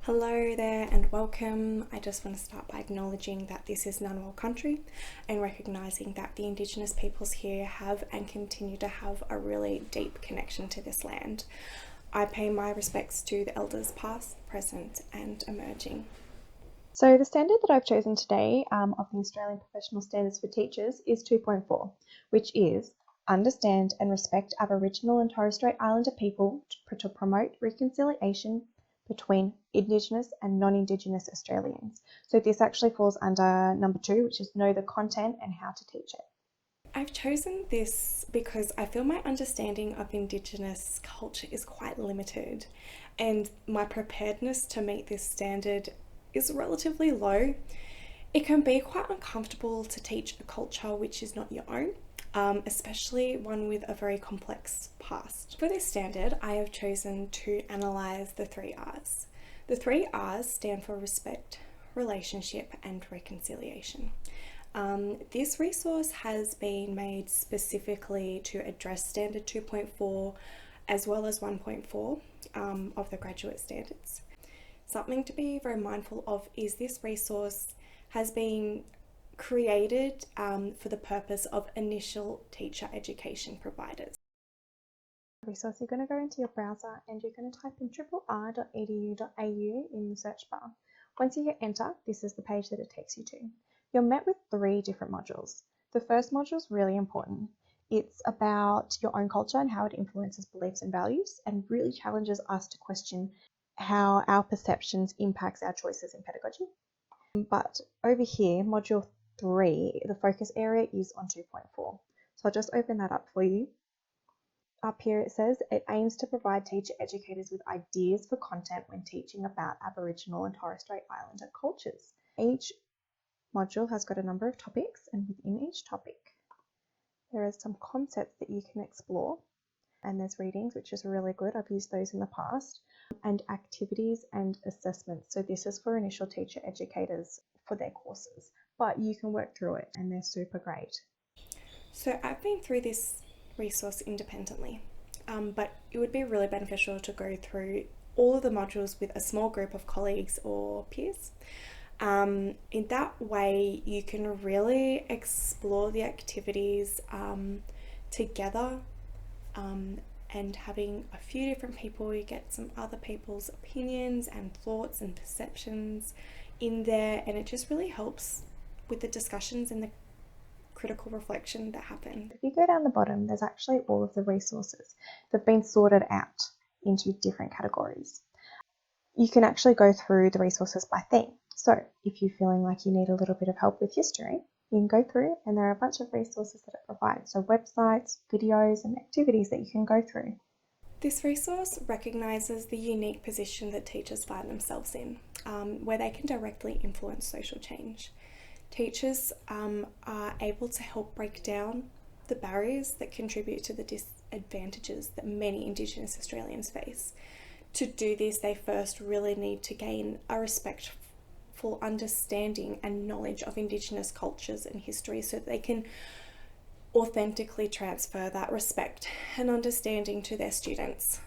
Hello there and welcome. I just want to start by acknowledging that this is Ngunnawal country and recognising that the Indigenous peoples here have and continue to have a really deep connection to this land. I pay my respects to the elders past, present and emerging. So the standard that I've chosen today of the Australian Professional Standards for Teachers is 2.4, which is understand and respect Aboriginal and Torres Strait Islander people to promote reconciliation between Indigenous and non-Indigenous Australians. So this actually falls under number 2, which is know the content and how to teach it. I've chosen this because I feel my understanding of Indigenous culture is quite limited and my preparedness to meet this standard is relatively low. It can be quite uncomfortable to teach a culture which is not your own, especially one with a very complex past. For this standard, I have chosen to analyse the 3 R's. The 3 R's stand for respect, relationship and reconciliation. This resource has been made specifically to address Standard 2.4 as well as 1.4 of the graduate standards. Something to be very mindful of is this resource has been created for the purpose of initial teacher education providers. Resource, you're going to go into your browser and you're going to type in rrr.edu.au in the search bar. Once you hit enter, this is the page that it takes you to. You're met with 3 different modules. The first module is really important. It's about your own culture and how it influences beliefs and values and really challenges us to question how our perceptions impacts our choices in pedagogy. But over here, module 3, the focus area is on 2.4. So I'll just open that up for you. Up here it says it aims to provide teacher educators with ideas for content when teaching about Aboriginal and Torres Strait Islander cultures. Each module has got a number of topics, and within each topic there are some concepts that you can explore, and there's readings, which is really good. I've used those in the past, and activities and assessments. So this is for initial teacher educators for their courses, but you can work through it and they're super great. So I've been through this resource independently, but it would be really beneficial to go through all of the modules with a small group of colleagues or peers. In that way you can really explore the activities together, and having a few different people, you get some other people's opinions and thoughts and perceptions in there, and it just really helps with the discussions and the critical reflection that happen. If you go down the bottom, there's actually all of the resources that have been sorted out into different categories. You can actually go through the resources by theme. So if you're feeling like you need a little bit of help with history, you can go through, and there are a bunch of resources that it provides. So websites, videos and activities that you can go through. This resource recognises the unique position that teachers find themselves in, where they can directly influence social change. Teachers are able to help break down the barriers that contribute to the disadvantages that many Indigenous Australians face. To do this, they first really need to gain a respectful understanding and knowledge of Indigenous cultures and history so that they can authentically transfer that respect and understanding to their students.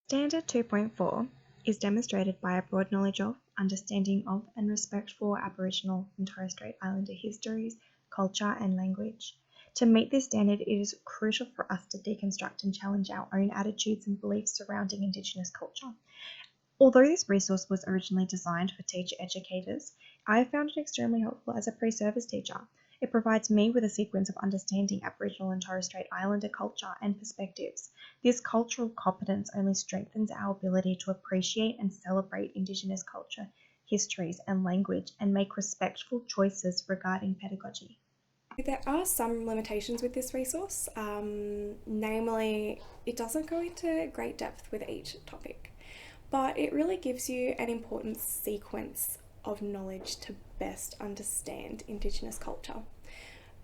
Standard 2.4 is demonstrated by a broad knowledge of, understanding of and respect for Aboriginal and Torres Strait Islander histories, culture and language. To meet this standard, it is crucial for us to deconstruct and challenge our own attitudes and beliefs surrounding Indigenous culture. Although this resource was originally designed for teacher educators, I have found it extremely helpful as a pre-service teacher. It provides me with a sequence of understanding Aboriginal and Torres Strait Islander culture and perspectives. This cultural competence only strengthens our ability to appreciate and celebrate Indigenous culture, histories and language, and make respectful choices regarding pedagogy. There are some limitations with this resource, namely it doesn't go into great depth with each topic, but it really gives you an important sequence of knowledge to best understand Indigenous culture.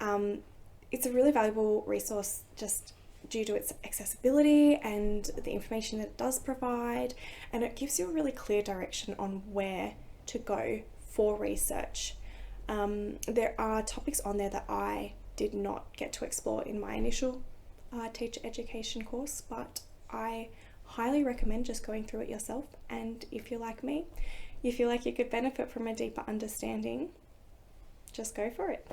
It's a really valuable resource just due to its accessibility and the information that it does provide, and it gives you a really clear direction on where to go for research. There are topics on there that I did not get to explore in my initial teacher education course, but I highly recommend just going through it yourself. And if you're like me, you feel like you could benefit from a deeper understanding, just go for it.